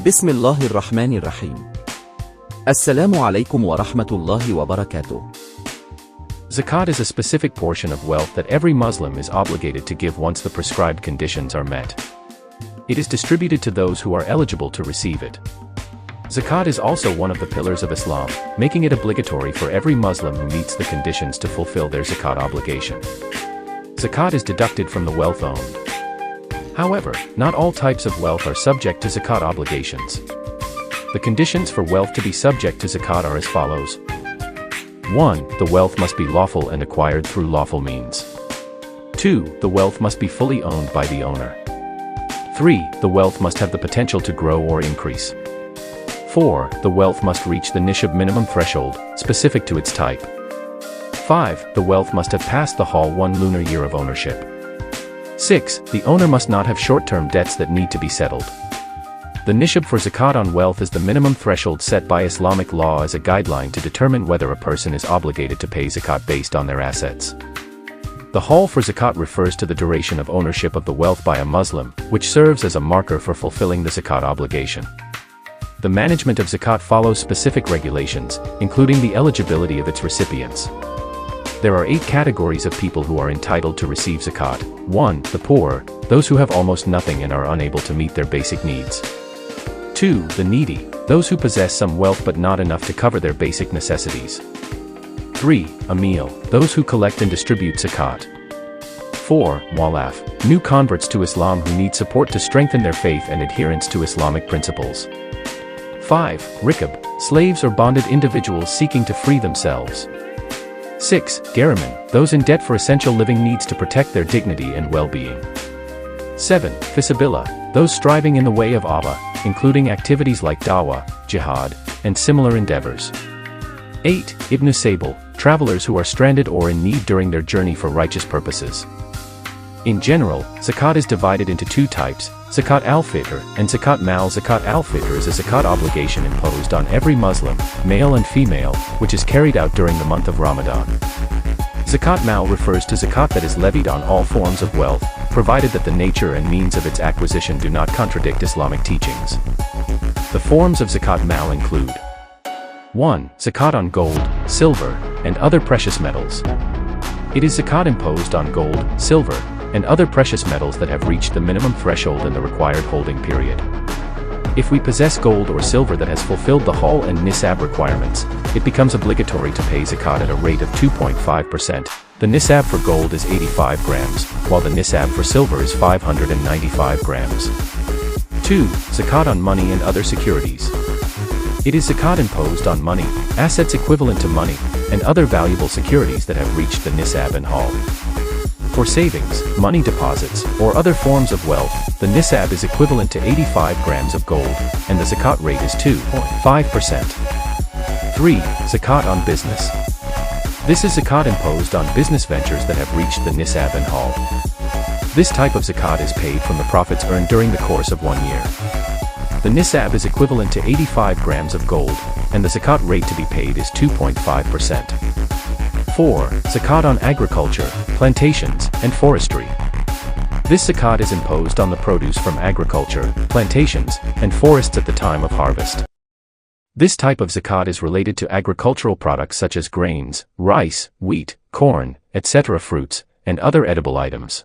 بسم الله الرحمن الرحيم. السلام عليكم ورحمة الله وبركاته. Zakat is a specific portion of wealth that every Muslim is obligated to give once the prescribed conditions are met. It is distributed to those who are eligible to receive it. Zakat is also one of the pillars of Islam, making it obligatory for every Muslim who meets the conditions to fulfill their zakat obligation. Zakat is deducted from the wealth owned. However, not all types of wealth are subject to zakat obligations. The conditions for wealth to be subject to zakat are as follows. 1. The wealth must be lawful and acquired through lawful means. 2. The wealth must be fully owned by the owner. 3. The wealth must have the potential to grow or increase. 4. The wealth must reach the nishab minimum threshold, specific to its type. 5. The wealth must have passed the Hall 1 lunar year of ownership. 6. The owner must not have short-term debts that need to be settled. The nishab for zakat on wealth is the minimum threshold set by Islamic law as a guideline to determine whether a person is obligated to pay zakat based on their assets. The Hall for zakat refers to the duration of ownership of the wealth by a Muslim, which serves as a marker for fulfilling the zakat obligation. The management of zakat follows specific regulations, including the eligibility of its recipients. There are 8 categories of people who are entitled to receive zakat. 1. The poor, those who have almost nothing and are unable to meet their basic needs. 2. The needy, those who possess some wealth but not enough to cover their basic necessities. 3. Amil, those who collect and distribute zakat. 4. Mu'allaf, new converts to Islam who need support to strengthen their faith and adherence to Islamic principles. 5. Rikab, slaves or bonded individuals seeking to free themselves. 6. Gariman, those in debt for essential living needs to protect their dignity and well-being. 7. Fisabilillah, those striving in the way of Allah, including activities like dawah, jihad, and similar endeavors. 8. Ibn Sabil, travelers who are stranded or in need during their journey for righteous purposes. In general, zakat is divided into 2 types, zakat al-fitr and zakat mal. Zakat al-fitr is a zakat obligation imposed on every Muslim, male and female, which is carried out during the month of Ramadan. Zakat mal refers to zakat that is levied on all forms of wealth, provided that the nature and means of its acquisition do not contradict Islamic teachings. The forms of zakat mal include 1. Zakat on gold, silver, and other precious metals. It is zakat imposed on gold, silver, and other precious metals that have reached the minimum threshold in the required holding period. If we possess gold or silver that has fulfilled the Hall and nisab requirements, it becomes obligatory to pay zakat at a rate of 2.5%. The nisab for gold is 85 grams, while the nisab for silver is 595 grams. 2. Zakat on money and other securities. It is zakat imposed on money, assets equivalent to money, and other valuable securities that have reached the nisab and Hall. For savings, money deposits, or other forms of wealth, the nisab is equivalent to 85 grams of gold, and the zakat rate is 2.5%. 3. Zakat on business. This is zakat imposed on business ventures that have reached the nisab and Hall. This type of zakat is paid from the profits earned during the course of 1 year. The nisab is equivalent to 85 grams of gold, and the zakat rate to be paid is 2.5%. 4. Zakat on agriculture, plantations, and forestry. This zakat is imposed on the produce from agriculture, plantations, and forests at the time of harvest. This type of zakat is related to agricultural products such as grains, rice, wheat, corn, etc., fruits, and other edible items.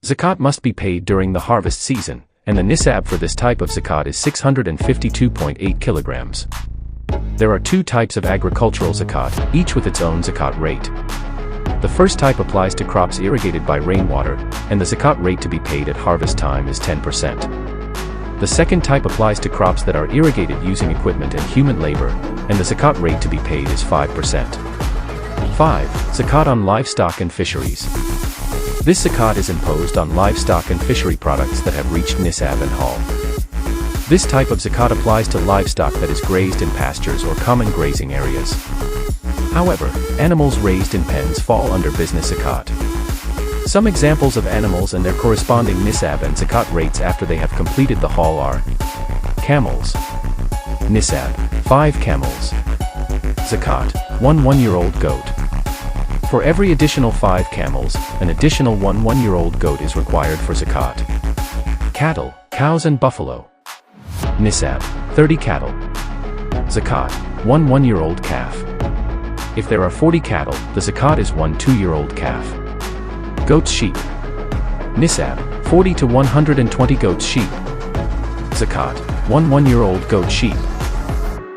Zakat must be paid during the harvest season, and the nisab for this type of zakat is 652.8 kilograms. There are 2 types of agricultural zakat, each with its own zakat rate. The first type applies to crops irrigated by rainwater, and the zakat rate to be paid at harvest time is 10%. The second type applies to crops that are irrigated using equipment and human labor, and the zakat rate to be paid is 5%. 5. Zakat on livestock and fisheries. This zakat is imposed on livestock and fishery products that have reached nisab and Hall. This type of zakat applies to livestock that is grazed in pastures or common grazing areas. However, animals raised in pens fall under business zakat. Some examples of animals and their corresponding nisab and zakat rates after they have completed the Hall are camels. Nisab, 5 camels. Zakat, 1 1-year-old goat. For every additional 5 camels, an additional 1 1-year-old goat is required for zakat. Cattle, cows and buffalo. Nisab, 30 cattle. Zakat, 1 1-year-old calf. If there are 40 cattle, the zakat is 1 2-year-old calf. Goats sheep. Nisab, 40 to 120 goats sheep. Zakat, 1 1-year-old goat sheep.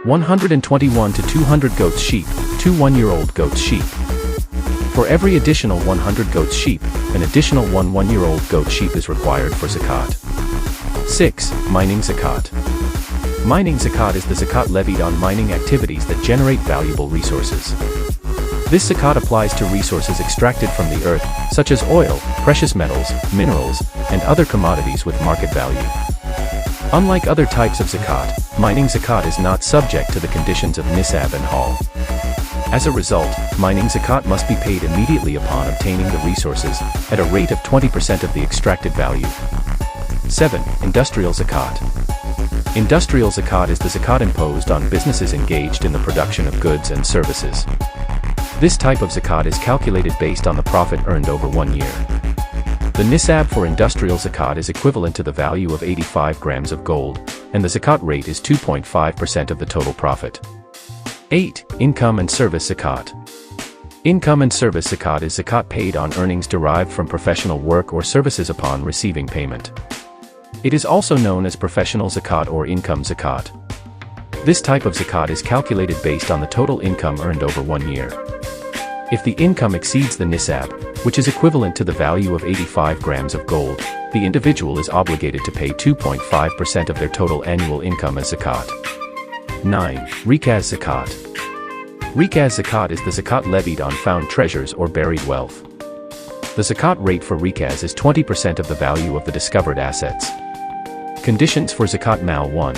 121 to 200 goats sheep, 2 1-year-old goats sheep. For every additional 100 goats sheep, an additional 1 1-year-old goat sheep is required for zakat. 6. Mining zakat. Mining zakat is the zakat levied on mining activities that generate valuable resources. This zakat applies to resources extracted from the earth, such as oil, precious metals, minerals, and other commodities with market value. Unlike other types of zakat, mining zakat is not subject to the conditions of nisab and hal. As a result, mining zakat must be paid immediately upon obtaining the resources, at a rate of 20% of the extracted value. 7. Industrial zakat. Industrial zakat is the zakat imposed on businesses engaged in the production of goods and services. This type of zakat is calculated based on the profit earned over 1 year. The nisab for industrial zakat is equivalent to the value of 85 grams of gold, and the zakat rate is 2.5% of the total profit. 8. Income and service zakat. Income and service zakat is zakat paid on earnings derived from professional work or services upon receiving payment. It is also known as professional zakat or income zakat. This type of zakat is calculated based on the total income earned over 1 year. If the income exceeds the nisab, which is equivalent to the value of 85 grams of gold, the individual is obligated to pay 2.5% of their total annual income as zakat. 9. Rikaz zakat. Rikaz zakat is the zakat levied on found treasures or buried wealth. The zakat rate for rikaz is 20% of the value of the discovered assets. Conditions for zakat mal 1.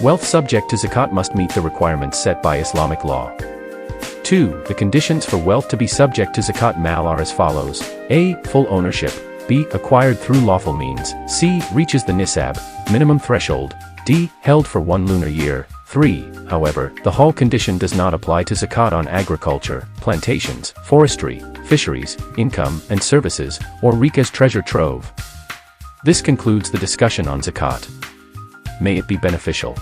Wealth subject to zakat must meet the requirements set by Islamic law. 2. The conditions for wealth to be subject to zakat mal are as follows: A. Full ownership. B. Acquired through lawful means. C. Reaches the nisab, minimum threshold. D. Held for 1 lunar year. 3. However, the hal condition does not apply to zakat on agriculture, plantations, forestry, fisheries, income and services, or rikaz treasure trove. This concludes the discussion on zakat. May it be beneficial.